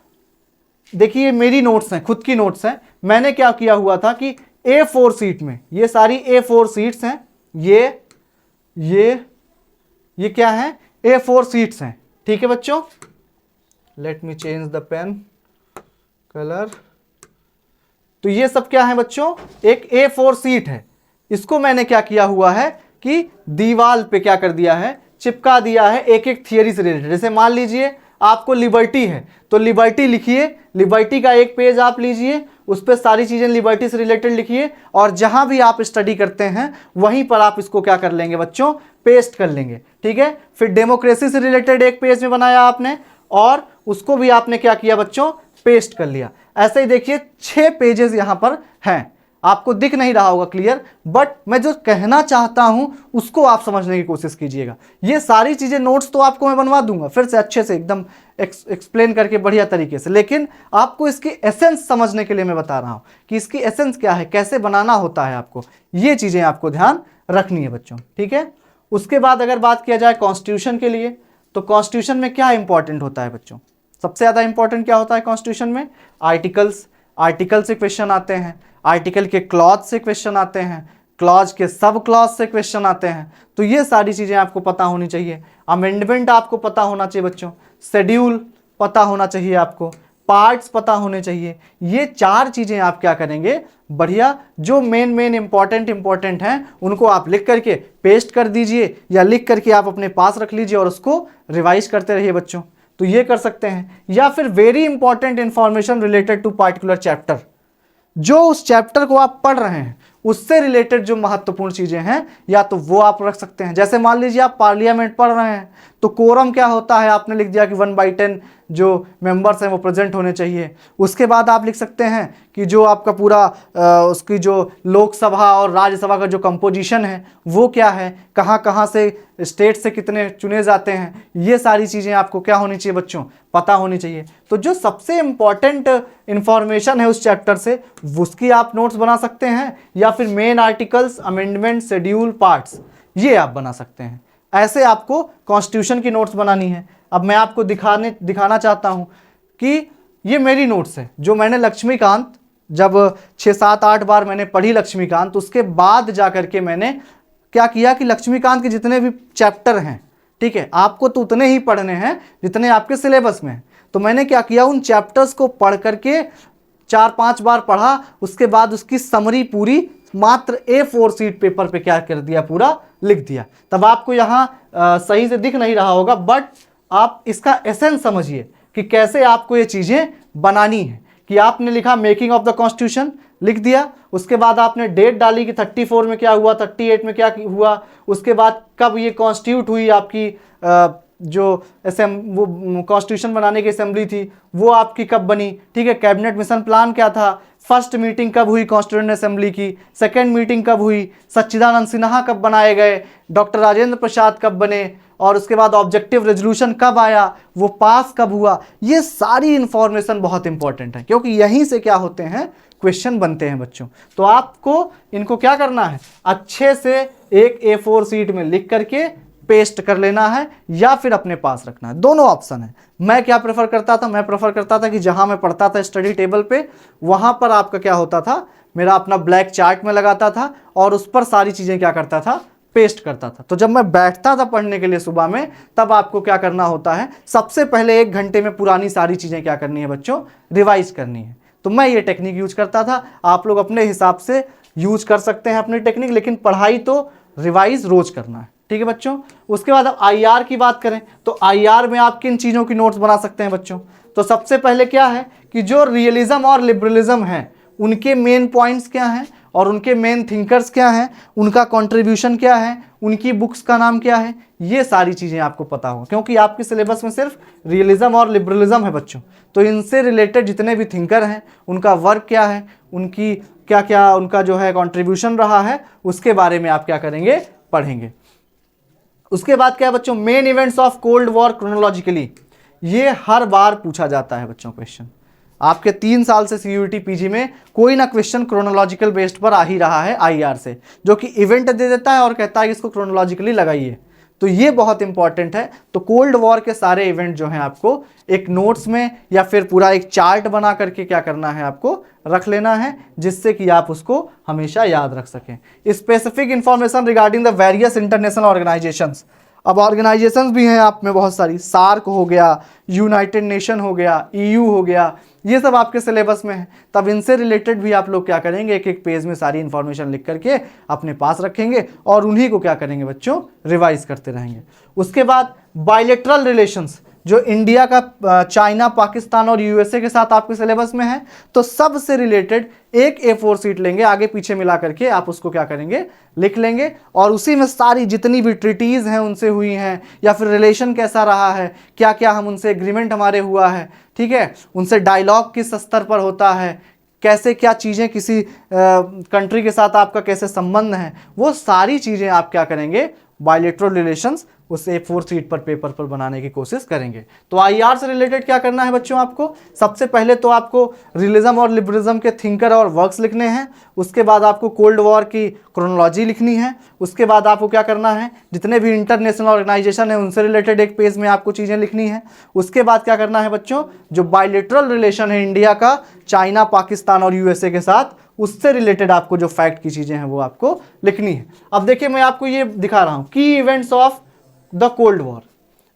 देखिए मेरी नोट्स हैं, खुद की नोट्स हैं, मैंने क्या किया हुआ था कि A4 सीट में, ये सारी A4 सीट्स हैं, ये क्या है, A4 सीट्स हैं। ठीक है बच्चों, let me change the pen colour. तो ये सब क्या है बच्चों, एक A4 सीट है। इसको मैंने क्या किया हुआ है कि दीवार पे क्या कर दिया है, चिपका दिया है एक एक थियरी से रिलेटेड। जैसे मान लीजिए आपको लिबर्टी है तो लिबर्टी लिखिए, लिबर्टी का एक पेज आप लीजिए, उस पर सारी चीज़ें लिबर्टी से रिलेटेड लिखिए और जहां भी आप स्टडी करते हैं वहीं पर आप इसको क्या कर लेंगे बच्चों, पेस्ट कर लेंगे। ठीक है, फिर डेमोक्रेसी से रिलेटेड एक पेज में बनाया आपने और उसको भी आपने क्या किया बच्चों, पेस्ट कर लिया। ऐसे ही देखिए 6 पेजेस यहां पर हैं, आपको दिख नहीं रहा होगा क्लियर, बट मैं जो कहना चाहता हूं उसको आप समझने की कोशिश कीजिएगा। ये सारी चीजें नोट्स तो आपको मैं बनवा दूंगा फिर से अच्छे से एकदम एक्सप्लेन करके बढ़िया तरीके से, लेकिन आपको इसकी एसेंस समझने के लिए मैं बता रहा हूं कि इसकी एसेंस क्या है, कैसे बनाना होता है आपको, ये चीजें आपको ध्यान रखनी है बच्चों। ठीक है, उसके बाद अगर बात किया जाए कॉन्स्टिट्यूशन के लिए, तो कॉन्स्टिट्यूशन में क्या इंपॉर्टेंट होता है बच्चों, सबसे ज्यादा इंपॉर्टेंट क्या होता है कॉन्स्टिट्यूशन में, आर्टिकल से क्वेश्चन आते हैं, आर्टिकल के क्लॉज से क्वेश्चन आते हैं, क्लॉज के सब क्लॉज से क्वेश्चन आते हैं। तो ये सारी चीज़ें आपको पता होनी चाहिए। अमेंडमेंट आपको पता होना चाहिए बच्चों, शेड्यूल पता होना चाहिए आपको, पार्ट्स पता होने चाहिए। ये 4 चीज़ें आप क्या करेंगे, बढ़िया जो मेन इंपॉर्टेंट हैं उनको आप लिख करके पेस्ट कर दीजिए या लिख करके आप अपने पास रख लीजिए और उसको रिवाइज करते रहिए बच्चों। तो ये कर सकते हैं। या फिर very important information related to particular chapter, जो उस चैप्टर को आप पढ़ रहे हैं उससे रिलेटेड जो महत्वपूर्ण चीजें हैं या तो वो आप रख सकते हैं। जैसे मान लीजिए आप पार्लियामेंट पढ़ रहे हैं तो कोरम क्या होता है, आपने लिख दिया कि 1/10 जो मेंबर्स हैं वो प्रेजेंट होने चाहिए। उसके बाद आप लिख सकते हैं कि जो आपका पूरा उसकी जो लोकसभा और राज्यसभा का जो कंपोजिशन है वो क्या है, कहाँ कहाँ से स्टेट से कितने चुने जाते हैं, ये सारी चीज़ें आपको क्या होनी चाहिए बच्चों, पता होनी चाहिए। तो जो सबसे इम्पॉर्टेंट इंफॉर्मेशन है उस चैप्टर से उसकी आप नोट्स बना सकते हैं, या फिर main articles, amendment, schedule, parts, ये आप बना सकते हैं। ऐसे आपको कॉन्स्टिट्यूशन की नोट्स बनानी है। अब मैं आपको दिखाना चाहता हूं कि ये मेरी नोट्स है जो मैंने लक्ष्मीकांत, जब 6-7-8 बार मैंने पढ़ी लक्ष्मीकांत, तो उसके बाद जाकर के मैंने क्या किया कि लक्ष्मीकांत के जितने भी चैप्टर हैं, ठीक है, आपको तो उतने ही पढ़ने हैं जितने आपके सिलेबस में हैं, तो मैंने क्या किया, उन चैप्टर्स को पढ़ करके 4-5 बार पढ़ा, उसके बाद उसकी समरी पूरी मात्र A4 शीट पेपर पे क्या कर दिया, पूरा लिख दिया। तब आपको यहाँ सही से दिख नहीं रहा होगा, बट आप इसका एसेंस समझिए कि कैसे आपको ये चीज़ें बनानी है। कि आपने लिखा मेकिंग ऑफ द कॉन्स्टिट्यूशन, लिख दिया, उसके बाद आपने डेट डाली कि 34 में क्या हुआ, 38 में क्या हुआ, उसके बाद कब ये कॉन्स्टिट्यूट हुई आपकी जो वो कॉन्स्टिट्यूशन बनाने की असेंबली थी वो आपकी कब बनी, ठीक है, कैबिनेट मिशन प्लान क्या था, फर्स्ट मीटिंग कब हुई कॉन्स्टिट्यूएंट असेंबली की, सेकंड मीटिंग कब हुई, सच्चिदानंद सिन्हा कब बनाए गए, डॉक्टर राजेंद्र प्रसाद कब बने, और उसके बाद ऑब्जेक्टिव रेजोल्यूशन कब आया, वो पास कब हुआ। ये सारी इंफॉर्मेशन बहुत इंपॉर्टेंट है क्योंकि यहीं से क्या होते हैं, क्वेश्चन बनते हैं बच्चों। तो आपको इनको क्या करना है, अच्छे से एक A4 शीट में लिख करके पेस्ट कर लेना है या फिर अपने पास रखना है, दोनों ऑप्शन है। मैं क्या प्रेफर करता था, मैं प्रेफर करता था कि जहां मैं पढ़ता था स्टडी टेबल पे, वहां पर आपका क्या होता था, मेरा अपना ब्लैक चार्ट में लगाता था और उस पर सारी चीजें क्या करता था, पेस्ट करता था। तो जब मैं बैठता था पढ़ने के लिए सुबह में, तब आपको क्या करना होता है, सबसे पहले 1 घंटे में पुरानी सारी चीजें क्या करनी है बच्चों, रिवाइज करनी है। तो मैं ये टेक्निक यूज करता था, आप लोग अपने हिसाब से यूज कर सकते हैं अपनी टेक्निक, लेकिन पढ़ाई तो रिवाइज रोज करना है, ठीक है बच्चों। उसके बाद अब IR की बात करें तो IR में आप किन चीज़ों की नोट्स बना सकते हैं बच्चों। तो सबसे पहले क्या है कि जो रियलिज्म और लिबरलिज्म है उनके मेन पॉइंट्स क्या हैं और उनके मेन थिंकर्स क्या हैं, उनका कंट्रीब्यूशन क्या है, उनकी बुक्स का नाम क्या है, ये सारी चीज़ें आपको पता हो, क्योंकि आपके सिलेबस में सिर्फ रियलिज्म और लिबरलिज्म है बच्चों। तो इनसे रिलेटेड जितने भी थिंकर हैं उनका वर्क क्या है, उनकी क्या क्या उनका जो है कंट्रीब्यूशन रहा है, उसके बारे में आप क्या करेंगे, पढ़ेंगे। उसके बाद क्या है बच्चों, main events of cold war chronologically, ये हर बार पूछा जाता है बच्चों क्वेश्चन। आपके 3 साल से CUET PG में कोई ना क्वेश्चन क्रोनोलॉजिकल बेस्ड पर आ ही रहा है IR से, जो कि इवेंट दे देता है और कहता है कि इसको क्रोनोलॉजिकली लगाइए। तो ये बहुत इंपॉर्टेंट है। तो कोल्ड वॉर के सारे इवेंट जो हैं आपको एक नोट्स में या फिर पूरा एक चार्ट बना करके क्या करना है, आपको रख लेना है, जिससे कि आप उसको हमेशा याद रख सकें। Specific information regarding the various international organisations, अब ऑर्गेनाइजेशंस भी हैं आप में बहुत सारी, सार्क हो गया, यूनाइटेड नेशन हो गया, EU हो गया, ये सब आपके सिलेबस में है। तब इनसे रिलेटेड भी आप लोग क्या करेंगे, एक एक पेज में सारी इंफॉर्मेशन लिख करके अपने पास रखेंगे और उन्हीं को क्या करेंगे बच्चों, रिवाइज करते रहेंगे। उसके बाद बायलैटरल रिलेशंस, जो इंडिया का चाइना, पाकिस्तान और USA के साथ आपके सिलेबस में है, तो सबसे रिलेटेड एक A4 शीट लेंगे, आगे पीछे मिला करके आप उसको क्या करेंगे, लिख लेंगे, और उसी में सारी जितनी भी ट्रीटीज़ हैं उनसे हुई हैं या फिर रिलेशन कैसा रहा है, क्या क्या हम उनसे एग्रीमेंट हमारे हुआ है, ठीक है, उनसे डायलॉग किस स्तर पर होता है, कैसे क्या चीज़ें किसी कंट्री के साथ आपका कैसे संबंध है, वो सारी चीज़ें आप क्या करेंगे, बायलैटरल रिलेशंस उस A4 शीट पर पेपर पर बनाने की कोशिश करेंगे। तो IR से रिलेटेड क्या करना है बच्चों, आपको सबसे पहले तो आपको रियलिज्म और लिबरलिज्म के थिंकर और वर्क्स लिखने हैं। उसके बाद आपको कोल्ड वॉर की क्रोनोलॉजी लिखनी है। उसके बाद आपको क्या करना है, जितने भी इंटरनेशनल ऑर्गेनाइजेशन है उनसे रिलेटेड एक पेज में आपको चीज़ें लिखनी है। उसके बाद क्या करना है बच्चों, जो बायलैटरल रिलेशन है इंडिया का चाइना, पाकिस्तान और USA के साथ, उससे रिलेटेड आपको जो फैक्ट की चीज़ें हैं वो आपको लिखनी है। अब देखिए मैं आपको ये दिखा रहा हूँ की events of the cold war.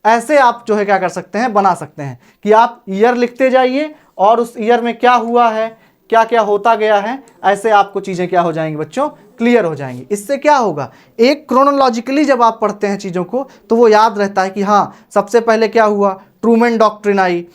ऐसे आप जो है क्या कर सकते हैं, बना सकते हैं कि आप ईयर लिखते जाइए और उस ईयर में क्या हुआ है, क्या क्या होता गया है, ऐसे आपको चीज़ें क्या हो जाएंगी बच्चों, क्लियर हो जाएंगी। इससे क्या होगा, एक क्रोनोलॉजिकली जब आप पढ़ते हैं चीज़ों को तो वो याद रहता है कि हाँ सबसे पहले क्या हुआ, ट्रूमैन डॉक्ट्रिन आई,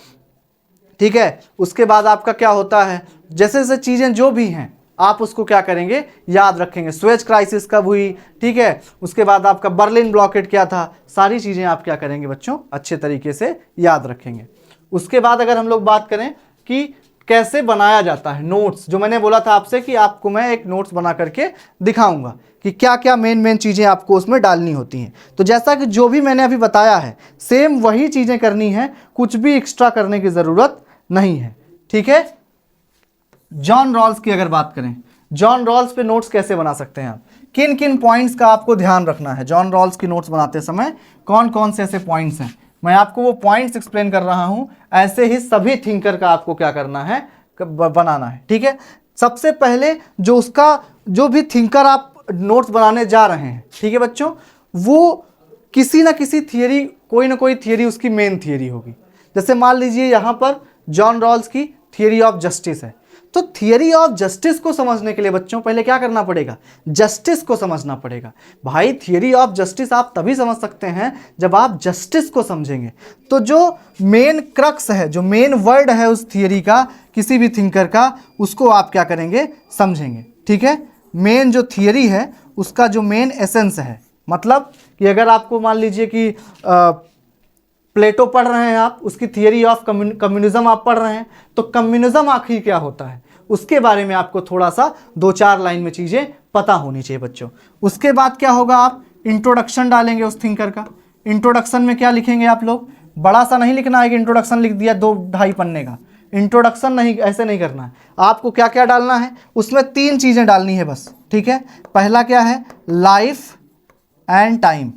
ठीक है, उसके बाद आपका क्या होता है, जैसे जैसे चीज़ें जो भी हैं आप उसको क्या करेंगे, याद रखेंगे। स्वेज क्राइसिस कब हुई, ठीक है, उसके बाद आपका बर्लिन ब्लॉकेट क्या था, सारी चीज़ें आप क्या करेंगे बच्चों, अच्छे तरीके से याद रखेंगे। उसके बाद अगर हम लोग बात करें कि कैसे बनाया जाता है नोट्स, जो मैंने बोला था आपसे कि आपको मैं एक नोट्स बना करके दिखाऊंगा कि क्या क्या मेन चीज़ें आपको उसमें डालनी होती हैं। तो जैसा कि जो भी मैंने अभी बताया है सेम वही चीज़ें करनी है, कुछ भी एक्स्ट्रा करने की ज़रूरत नहीं है, ठीक है। जॉन रॉल्स की अगर बात करें, जॉन रॉल्स पे नोट्स कैसे बना सकते हैं आप, किन किन पॉइंट्स का आपको ध्यान रखना है जॉन रॉल्स की नोट्स बनाते समय, कौन कौन से ऐसे पॉइंट्स हैं, मैं आपको वो पॉइंट्स एक्सप्लेन कर रहा हूं। ऐसे ही सभी थिंकर का आपको क्या करना है, बनाना है, ठीक है। सबसे पहले जो उसका जो भी थिंकर आप नोट्स बनाने जा रहे हैं, ठीक है बच्चों, वो किसी ना किसी थियरी, कोई ना कोई थियरी उसकी मेन थियरी होगी। जैसे मान लीजिए यहाँ पर जॉन रॉल्स की थियरी ऑफ जस्टिस है, तो थियरी ऑफ जस्टिस को समझने के लिए बच्चों पहले क्या करना पड़ेगा, जस्टिस को समझना पड़ेगा। भाई थियरी ऑफ जस्टिस आप तभी समझ सकते हैं जब आप जस्टिस को समझेंगे। तो जो मेन क्रक्स है, जो मेन वर्ड है उस थियरी का, किसी भी थिंकर का, उसको आप क्या करेंगे, समझेंगे, ठीक है। मेन जो थियरी है उसका जो मेन एसेंस है, मतलब कि अगर आपको मान लीजिए कि प्लेटो पढ़ रहे हैं आप, उसकी थियरी ऑफ कम्युनिज्म आप पढ़ रहे हैं, तो कम्युनिज्म आखिर क्या होता है उसके बारे में आपको थोड़ा सा 2-4 लाइन में चीज़ें पता होनी चाहिए बच्चों। उसके बाद क्या होगा, आप इंट्रोडक्शन डालेंगे उस थिंकर का। इंट्रोडक्शन में क्या लिखेंगे आप लोग, बड़ा सा नहीं लिखना है कि इंट्रोडक्शन लिख दिया 2-2.5 पन्ने का, इंट्रोडक्शन नहीं, ऐसे नहीं करना है। आपको क्या क्या डालना है, उसमें 3 चीज़ें डालनी है बस, ठीक है। पहला क्या है, लाइफ एंड टाइम,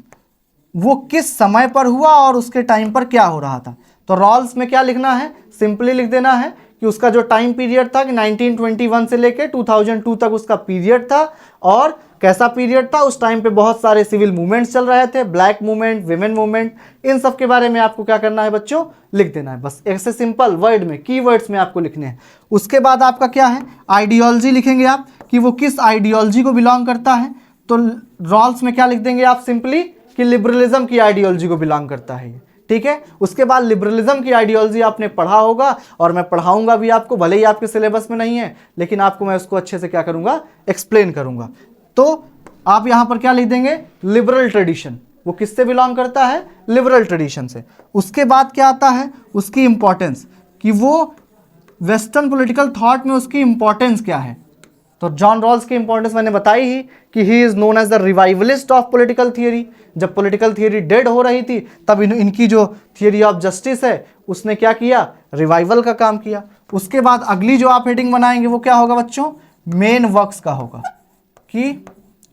वो किस समय पर हुआ और उसके टाइम पर क्या हो रहा था। तो रॉल्स में क्या लिखना है, सिंपली लिख देना है कि उसका जो टाइम पीरियड था कि 1921 से लेके 2002 तक उसका पीरियड था, और कैसा पीरियड था, उस टाइम पे बहुत सारे सिविल मूवमेंट्स चल रहे थे, ब्लैक मूवमेंट, विमेन मूवमेंट, इन सब के बारे में आपको क्या करना है बच्चों, लिख देना है बस, ऐसे सिंपल वर्ड में, कीवर्ड्स में आपको लिखने हैं। उसके बाद आपका क्या है, आइडियोलॉजी लिखेंगे आप कि वो किस आइडियोलॉजी को बिलोंग करता है। तो रॉल्स में क्या लिख देंगे आप, सिंपली कि लिबरलिज्म की आइडियोलॉजी को बिलोंग करता है ये, ठीक है। उसके बाद लिबरलिज्म की आइडियोलॉजी आपने पढ़ा होगा और मैं पढ़ाऊंगा भी आपको, भले ही आपके सिलेबस में नहीं है लेकिन आपको मैं उसको अच्छे से क्या करूंगा, एक्सप्लेन करूंगा। तो आप यहां पर क्या लिख देंगे, लिबरल ट्रेडिशन, वो किससे बिलोंग करता है, लिबरल ट्रेडिशन से। उसके बाद क्या आता है, उसकी इंपॉर्टेंस, कि वो वेस्टर्न पॉलिटिकल थॉट में उसकी इंपॉर्टेंस क्या है। तो जॉन रॉल्स की इंपॉर्टेंस मैंने बताई ही कि he is known as the revivalist of political theory. जब पॉलिटिकल थियरी डेड हो रही थी तब इनकी जो थियरी ऑफ जस्टिस है उसने क्या किया, रिवाइवल का काम किया। उसके बाद अगली जो आप हेडिंग बनाएंगे वो क्या होगा बच्चों, मेन वर्क्स का होगा, कि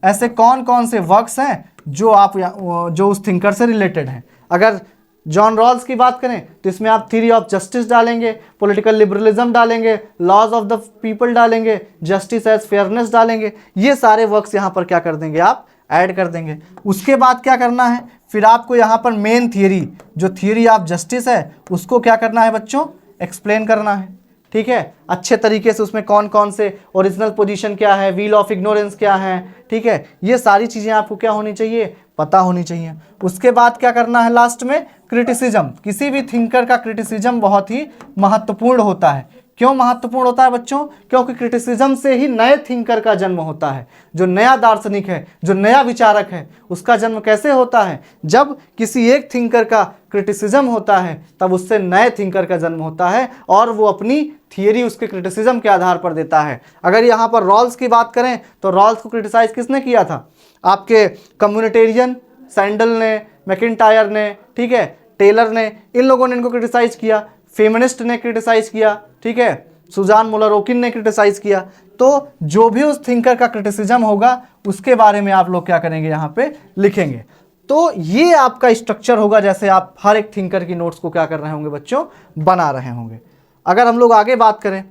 ऐसे कौन कौन से वर्क्स हैं जो उस थिंकर से रिलेटेड हैं। अगर जॉन रॉल्स की बात करें तो इसमें आप थ्योरी ऑफ जस्टिस डालेंगे, पॉलिटिकल लिबरलिज्म डालेंगे, लॉज ऑफ द पीपल डालेंगे, जस्टिस एज फेयरनेस डालेंगे। ये सारे वर्क्स यहाँ पर क्या कर देंगे, आप ऐड कर देंगे। उसके बाद क्या करना है, फिर आपको यहाँ पर मेन थियरी, जो थियरी ऑफ जस्टिस है उसको क्या करना है बच्चों, एक्सप्लेन करना है, ठीक है, अच्छे तरीके से। उसमें कौन कौन से ओरिजिनल पोजीशन क्या है, व्हील ऑफ इग्नोरेंस क्या है, ठीक है, ये सारी चीज़ें आपको क्या होनी चाहिए, पता होनी चाहिए। उसके बाद क्या करना है, लास्ट में क्रिटिसिज्म। किसी भी थिंकर का क्रिटिसिज्म बहुत ही महत्वपूर्ण होता है। क्यों महत्वपूर्ण होता है बच्चों, क्योंकि क्रिटिसिज्म से ही नए थिंकर का जन्म होता है। जो नया दार्शनिक है, जो नया विचारक है, उसका जन्म कैसे होता है, जब किसी एक थिंकर का क्रिटिसिज्म होता है तब उससे नए थिंकर का जन्म होता है और वो अपनी थियरी उसके क्रिटिसिज्म के आधार पर देता है। अगर यहाँ पर रॉल्स की बात करें तो रॉल्स को क्रिटिसाइज किसने किया था, आपके कम्युनिटेरियन, सैंडल ने, मैकिंटायर ने, ठीक है, टेलर ने, इन लोगों ने इनको क्रिटिसाइज किया। फेमिनिस्ट ने क्रिटिसाइज किया, ठीक है, सुजान मोलारोकिन ने क्रिटिसाइज किया। तो जो भी उस थिंकर का क्रिटिसिज्म होगा उसके बारे में आप लोग क्या करेंगे, यहाँ पे लिखेंगे। तो ये आपका स्ट्रक्चर होगा, जैसे आप हर एक थिंकर की नोट्स को क्या कर रहे होंगे बच्चों, बना रहे होंगे। अगर हम लोग आगे बात करें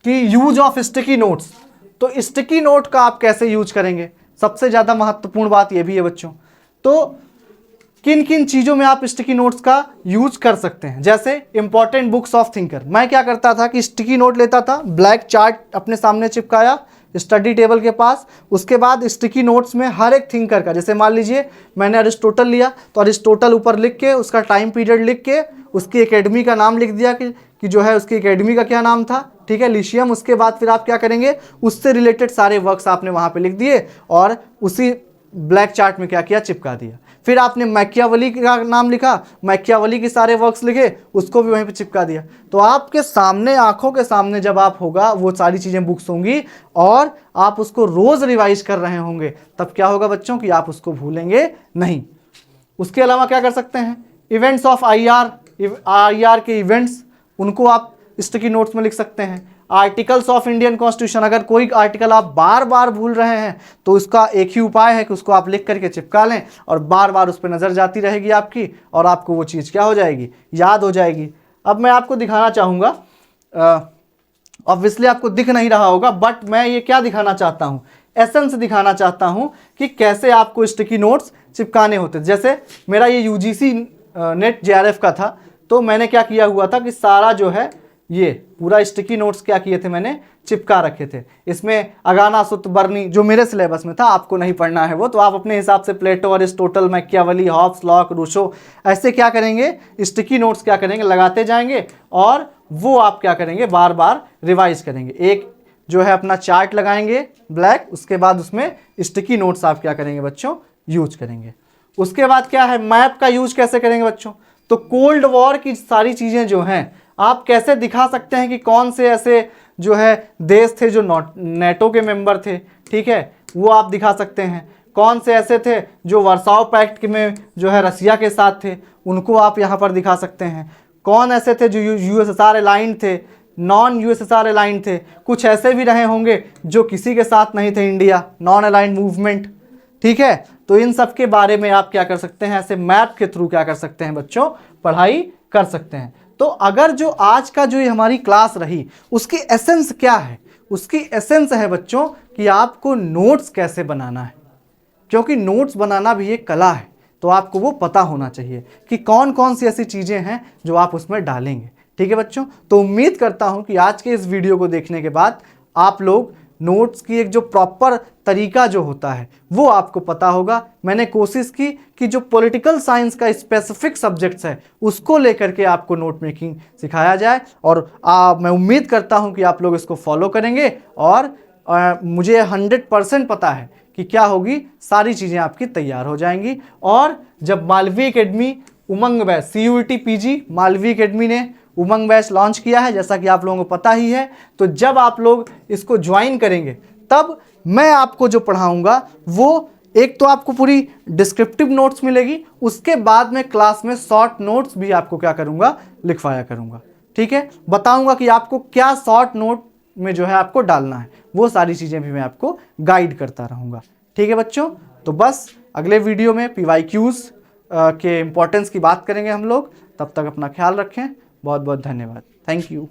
कि यूज ऑफ स्टिकी नोट्स, तो स्टिकी नोट का आप कैसे यूज करेंगे, सबसे ज़्यादा महत्वपूर्ण बात यह भी है बच्चों। तो किन किन चीज़ों में आप स्टिकी नोट्स का यूज कर सकते हैं, जैसे इंपॉर्टेंट बुक्स ऑफ थिंकर। मैं क्या करता था कि स्टिकी नोट लेता था, ब्लैक चार्ट अपने सामने चिपकाया स्टडी टेबल के पास, उसके बाद स्टिकी नोट्स में हर एक थिंकर का, जैसे मान लीजिए मैंने अरिस्टोटल लिया तो अरिस्टोटल ऊपर लिख के, उसका टाइम पीरियड लिख के, उसकी एकेडमी का नाम लिख दिया कि जो है उसकी एकेडमी का क्या नाम था, ठीक है, लिशियम। उसके बाद फिर आप क्या करेंगे, उससे रिलेटेड सारे वर्क्स आपने वहाँ पे लिख दिए और उसी ब्लैक चार्ट में क्या किया, चिपका दिया। फिर आपने मैकियावली का नाम लिखा, मैकियावली के सारे वर्क्स लिखे, उसको भी वहीं पे चिपका दिया। तो आपके सामने, आंखों के सामने जब आप होगा, वो सारी चीज़ें बुक्स होंगी और आप उसको रोज़ रिवाइज कर रहे होंगे, तब क्या होगा बच्चों कि आप उसको भूलेंगे नहीं। उसके अलावा क्या कर सकते हैं, इवेंट्स ऑफ IR के इवेंट्स, उनको आप स्टिकी नोट्स में लिख सकते हैं। आर्टिकल्स ऑफ इंडियन कॉन्स्टिट्यूशन, अगर कोई आर्टिकल आप बार बार भूल रहे हैं तो उसका एक ही उपाय है कि उसको आप लिख करके चिपका लें और बार बार उस पर नज़र जाती रहेगी आपकी और आपको वो चीज़ क्या हो जाएगी, याद हो जाएगी। अब मैं आपको दिखाना चाहूँगा, ऑब्वियसली आपको दिख नहीं रहा होगा, बट मैं ये क्या दिखाना चाहता हूँ, एसेंस दिखाना चाहता हूँ कि कैसे आपको स्टिकी नोट्स चिपकाने होते। जैसे मेरा ये UGC नेट JRF का था, तो मैंने क्या किया हुआ था कि सारा जो है ये पूरा स्टिकी नोट्स क्या किए थे, मैंने चिपका रखे थे। इसमें अगाना सुत बर्नी जो मेरे सिलेबस में था, आपको नहीं पढ़ना है वो, तो आप अपने हिसाब से Plato, Aristotle, Machiavelli, Hobbes, Locke, Rousseau, ऐसे क्या करेंगे, स्टिकी नोट्स क्या करेंगे, लगाते जाएंगे और वो आप क्या करेंगे, बार बार रिवाइज करेंगे। एक जो है अपना चार्ट लगाएंगे ब्लैक, उसके बाद उसमें स्टिकी नोट्स आप क्या करेंगे बच्चों, यूज करेंगे। उसके बाद क्या है, मैप का यूज कैसे करेंगे बच्चों, तो कोल्ड वॉर की सारी चीज़ें जो हैं आप कैसे दिखा सकते हैं कि कौन से ऐसे जो है देश थे जो नेटो के मेंबर थे, ठीक है, वो आप दिखा सकते हैं। कौन से ऐसे थे जो वर्साओ पैक्ट में जो है रसिया के साथ थे, उनको आप यहाँ पर दिखा सकते हैं। कौन ऐसे थे जो USSR अलाइंड थे, नॉन USSR अलाइंड थे, कुछ ऐसे भी रहे होंगे जो किसी के साथ नहीं थे, इंडिया नॉन अलाइंड मूवमेंट, ठीक है। तो इन सब के बारे में आप क्या कर सकते हैं, ऐसे मैप के थ्रू क्या कर सकते हैं बच्चों, पढ़ाई कर सकते हैं। तो अगर जो आज का जो ये हमारी क्लास रही, उसकी एसेंस क्या है, उसकी एसेंस है बच्चों कि आपको नोट्स कैसे बनाना है, क्योंकि नोट्स बनाना भी एक कला है, तो आपको वो पता होना चाहिए कि कौन कौन सी ऐसी चीज़ें हैं जो आप उसमें डालेंगे, ठीक है बच्चों। तो उम्मीद करता हूँ कि आज के इस वीडियो को देखने के बाद आप लोग नोट्स की एक जो प्रॉपर तरीका जो होता है वो आपको पता होगा। मैंने कोशिश की कि जो पॉलिटिकल साइंस का स्पेसिफिक सब्जेक्ट्स है उसको लेकर के आपको नोट मेकिंग सिखाया जाए, और मैं उम्मीद करता हूं कि आप लोग इसको फॉलो करेंगे और मुझे 100% पता है कि क्या होगी, सारी चीज़ें आपकी तैयार हो जाएंगी। और जब Malvi academy Umang batch CUET PG Malvi academy ने उमंग बैच लॉन्च किया है, जैसा कि आप लोगों को पता ही है, तो जब आप लोग इसको ज्वाइन करेंगे तब मैं आपको जो पढ़ाऊंगा वो एक तो आपको पूरी डिस्क्रिप्टिव नोट्स मिलेगी, उसके बाद में क्लास में शॉर्ट नोट्स भी आपको क्या करूंगा, लिखवाया करूंगा, ठीक है। बताऊंगा कि आपको क्या शॉर्ट नोट में जो है आपको डालना है, वो सारी चीज़ें भी मैं आपको गाइड करता रहूँगा, ठीक है बच्चों। तो बस अगले वीडियो में PYQs के इम्पोर्टेंस की बात करेंगे हम लोग। तब तक अपना ख्याल रखें। बहुत बहुत धन्यवाद। Thank you.